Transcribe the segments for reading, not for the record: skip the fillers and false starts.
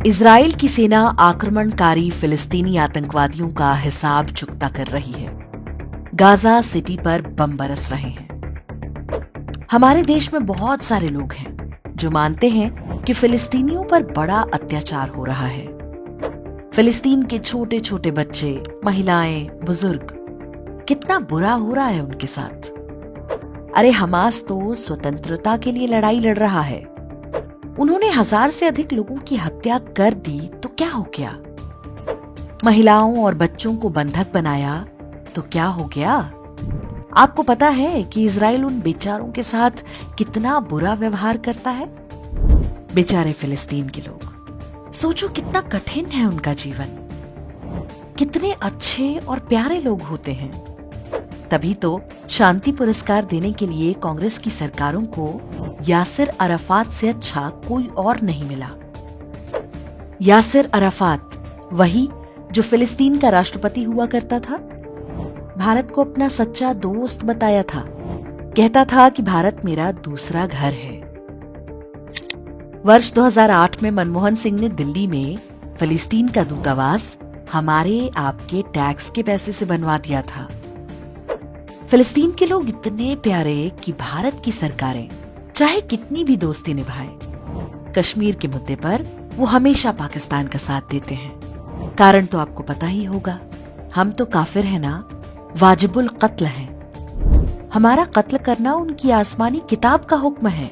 Israel की सेना आक्रमणकारी फिलिस्तीनी आतंकवादियों का हिसाब चुकता कर रही है। गाजा सिटी पर बम बरस रहे हैं। हमारे देश में बहुत सारे लोग हैं जो मानते हैं कि फिलिस्तीनियों पर बड़ा अत्याचार हो रहा है। फिलिस्तीन के छोटे छोटे बच्चे, महिलाएं, बुजुर्ग, कितना बुरा हो रहा है उनके साथ। अरे हमास तो स्वतंत्रता के लिए लड़ाई लड़ रहा है। उन्होंने 1000 से अधिक लोगों की हत्या कर दी तो क्या हो गया? महिलाओं और बच्चों को बंधक बनाया तो क्या हो गया? आपको पता है कि इजराइल उन बेचारों के साथ कितना बुरा व्यवहार करता है? बेचारे फिलिस्तीन के लोग, सोचो कितना कठिन है उनका जीवन। कितने अच्छे और प्यारे लोग होते हैं। तभी तो शांति पुरस्कार देने के लिए कांग्रेस की सरकारों को यासिर अराफात से अच्छा कोई और नहीं मिला। यासिर अराफात, वही जो फिलिस्तीन का राष्ट्रपति हुआ करता था, भारत को अपना सच्चा दोस्त बताया था। कहता था कि भारत मेरा दूसरा घर है। वर्ष 2008 में मनमोहन सिंह ने दिल्ली में फिलिस्तीन का दूतावास हमारे आपके टैक्स के पैसे से बनवा दिया था। फिलिस्तीन के लोग इतने प्यारे कि भारत की सरकारें चाहे कितनी भी दोस्ती निभाएं, कश्मीर के मुद्दे पर वो हमेशा पाकिस्तान का साथ देते हैं। कारण तो आपको पता ही होगा, हम तो काफिर हैं ना, वाजिबुल कत्ल हैं। हमारा कत्ल करना उनकी आसमानी किताब का हुक्म है।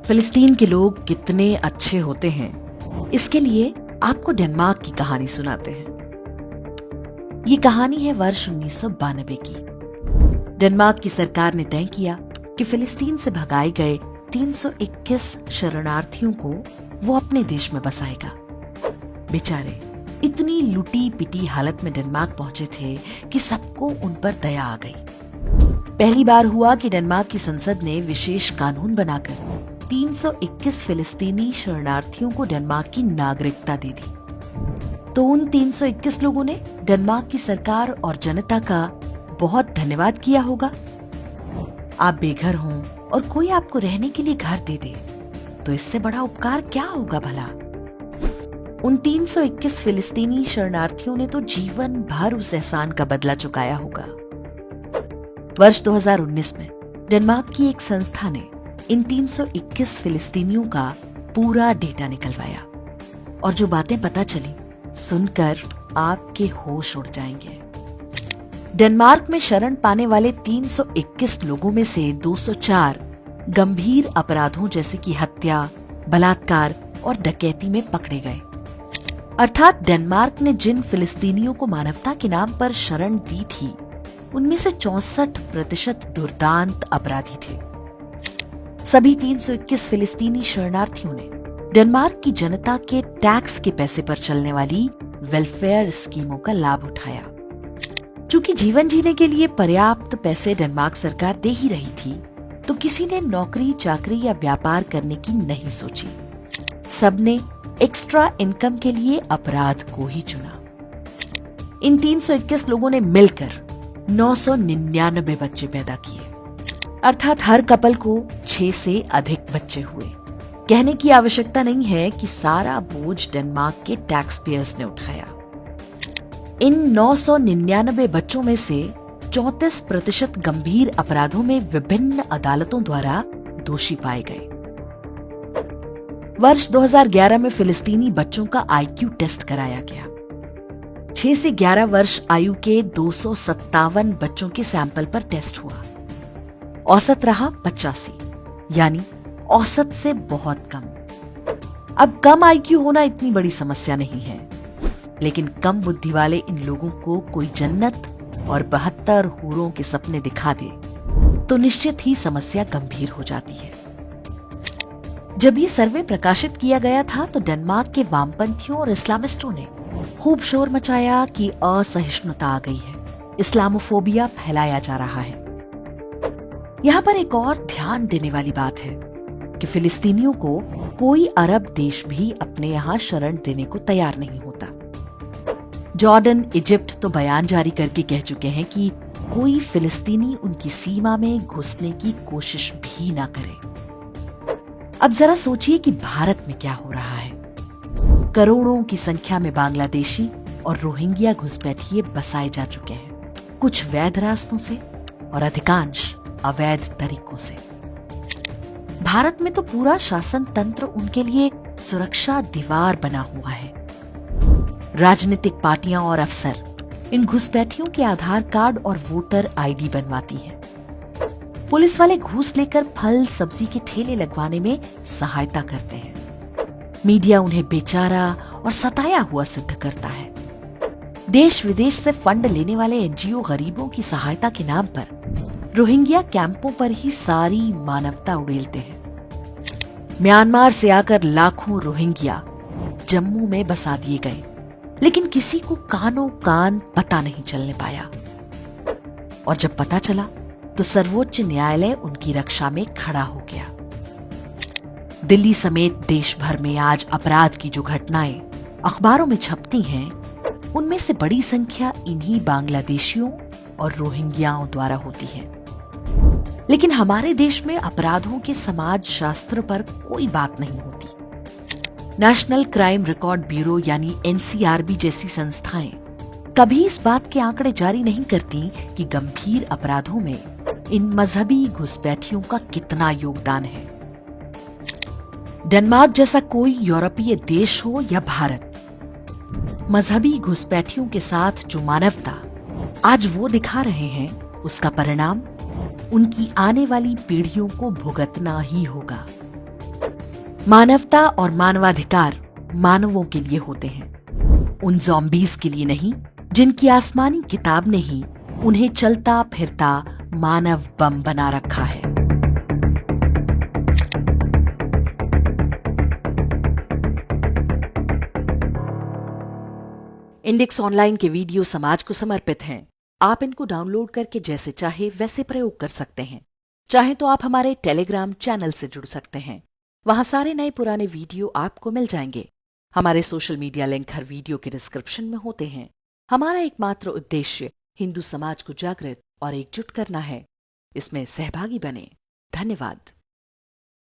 फिलिस्तीन के लोग कितने अच्छे होते हैं, इसके लिए आपको डेनमार्क की कहानी सुनाते हैं। ये कहानी है वर्ष 1992 की। डेनमार्क की सरकार ने तय किया कि फिलिस्तीन से भगाए गए 321 शरणार्थियों को वो अपने देश में बसाएगा। बेचारे इतनी लुटी पिटी हालत में डेनमार्क पहुंचे थे कि सबको उन पर दया आ गई। पहली बार हुआ कि डेनमार्क की संसद ने विशेष कानून बनाकर 321 फिलिस्तीनी शरणार्थियों को डेनमार्क की नागरिकता दे दी। तो उन 321 लोगों ने डेनमार्क की सरकार और जनता का बहुत धन्यवाद किया होगा। आप बेघर हों और कोई आपको रहने के लिए घर दे दे तो इससे बड़ा उपकार क्या होगा भला? उन 321 फिलिस्तीनी शरणार्थियों ने तो जीवन भर उस एहसान का बदला चुकाया होगा। वर्ष 2019 में डेनमार्क की एक संस्था ने इन 321 फिलिस्तीनियों का पूरा डेटा निकलवाया और जो बातें पता चली सुनकर आपके होश उड़ जाएंगे। डेनमार्क में शरण पाने वाले 321 लोगों में से 204 गंभीर अपराधों जैसे कि हत्या, बलात्कार और डकैती में पकड़े गए। अर्थात डेनमार्क ने जिन फिलिस्तीनियों को मानवता के नाम पर शरण दी थी, उनमें से 64% दुर्दांत अपराधी थे। सभी 321 फिलिस्तीनी शरणार्थियों ने डेनमार्क की जनता के टैक्स के पैसे पर चलने वाली वेलफेयर स्कीमों का लाभ उठाया। चूंकि जीवन जीने के लिए पर्याप्त पैसे डेनमार्क सरकार दे ही रही थी, तो किसी ने नौकरी चाकरी या व्यापार करने की नहीं सोची। सबने एक्स्ट्रा इनकम के लिए अपराध को ही चुना। इन 321 लोगों ने मिलकर 999 बच्चे पैदा किए। अर्थात हर कपल को 6 से अधिक बच्चे हुए। कहने की आवश्यकता नहीं है कि सारा बोझ डेनमार्क के टैक्स पेयर्स ने उठाया। इन 999 बच्चों में से 34% गंभीर अपराधों में विभिन्न अदालतों द्वारा दोषी पाए गए। वर्ष 2011 में फिलिस्तीनी बच्चों का IQ टेस्ट कराया गया। 6 से 11 वर्ष आयु के 257 बच्चों के सैंपल पर टेस्ट हुआ। औसत रहा 85, यानी औसत से बहुत कम। अब कम IQ होना इतनी बड़ी समस्या नहीं है, लेकिन कम बुद्धि वाले इन लोगों को कोई जन्नत और 72 हूरों के सपने दिखा दे तो निश्चित ही समस्या गंभीर हो जाती है। जब ये सर्वे प्रकाशित किया गया था तो डेनमार्क के वामपंथियों और इस्लामिस्टों ने खूब शोर मचाया कि असहिष्णुता आ गई है, इस्लामोफोबिया फैलाया जा रहा है। यहाँ पर एक और ध्यान देने वाली बात है कि फिलिस्तीनियों को कोई अरब देश भी अपने यहाँ शरण देने को तैयार नहीं होता। जॉर्डन, इजिप्ट तो बयान जारी करके कह चुके हैं कि कोई फिलिस्तीनी उनकी सीमा में घुसने की कोशिश भी ना करे। अब जरा सोचिए कि भारत में क्या हो रहा है। करोड़ों की संख्या में बांग्लादेशी और रोहिंग्या घुसपैठिए बसाए जा चुके हैं, कुछ वैध रास्तों से और अधिकांश अवैध तरीकों से। भारत में तो पूरा शासन तंत्र उनके लिए सुरक्षा दीवार बना हुआ है। राजनीतिक पार्टियां और अफसर इन घुसपैठियों के आधार कार्ड और वोटर आईडी बनवाती हैं। पुलिस वाले घूस लेकर फल सब्जी के ठेले लगवाने में सहायता करते हैं। मीडिया उन्हें बेचारा और सताया हुआ सिद्ध करता है। देश विदेश से फंड लेने वाले एनजीओ गरीबों की सहायता के नाम पर रोहिंग्या कैंपों पर ही सारी मानवता उड़ेलते हैं। म्यांमार से आकर लाखों रोहिंग्या जम्मू में बसा दिए गए, लेकिन किसी को कानों कान पता नहीं चलने पाया। और जब पता चला तो सर्वोच्च न्यायालय उनकी रक्षा में खड़ा हो गया। दिल्ली समेत देश भर में आज अपराध की जो घटनाएं अखबारों में छपती हैं, उनमें से बड़ी संख्या इन्हीं बांग्लादेशियों और रोहिंग्याओं द्वारा होती है। लेकिन हमारे देश में अपराधों के समाज शास्त्र पर कोई बात नहीं होती। नेशनल क्राइम रिकॉर्ड ब्यूरो यानी एनसीआरबी जैसी संस्थाएं कभी इस बात के आंकड़े जारी नहीं करती कि गंभीर अपराधों में इन मजहबी घुसपैठियों का कितना योगदान है। डेनमार्क जैसा कोई यूरोपीय देश हो या भारत, मजहबी घुसपैठियों के साथ जो मानवता आज वो दिखा रहे हैं, उसका परिणाम उनकी आने वाली पीढ़ियों को भुगतना ही होगा। मानवता और मानवाधिकार मानवों के लिए होते हैं, उन ज़ॉम्बीज के लिए नहीं जिनकी आसमानी किताब ने ही उन्हें चलता फिरता मानव बम बना रखा है। इंडेक्स ऑनलाइन के वीडियो समाज को समर्पित हैं। आप इनको डाउनलोड करके जैसे चाहे वैसे प्रयोग कर सकते हैं। चाहे तो आप हमारे टेलीग्राम चैनल से जुड़ सकते हैं, वहां सारे नए पुराने वीडियो आपको मिल जाएंगे। हमारे सोशल मीडिया लिंक हर वीडियो के डिस्क्रिप्शन में होते हैं। हमारा एकमात्र उद्देश्य हिंदू समाज को जागृत और एकजुट करना है। इसमें सहभागी बने। धन्यवाद।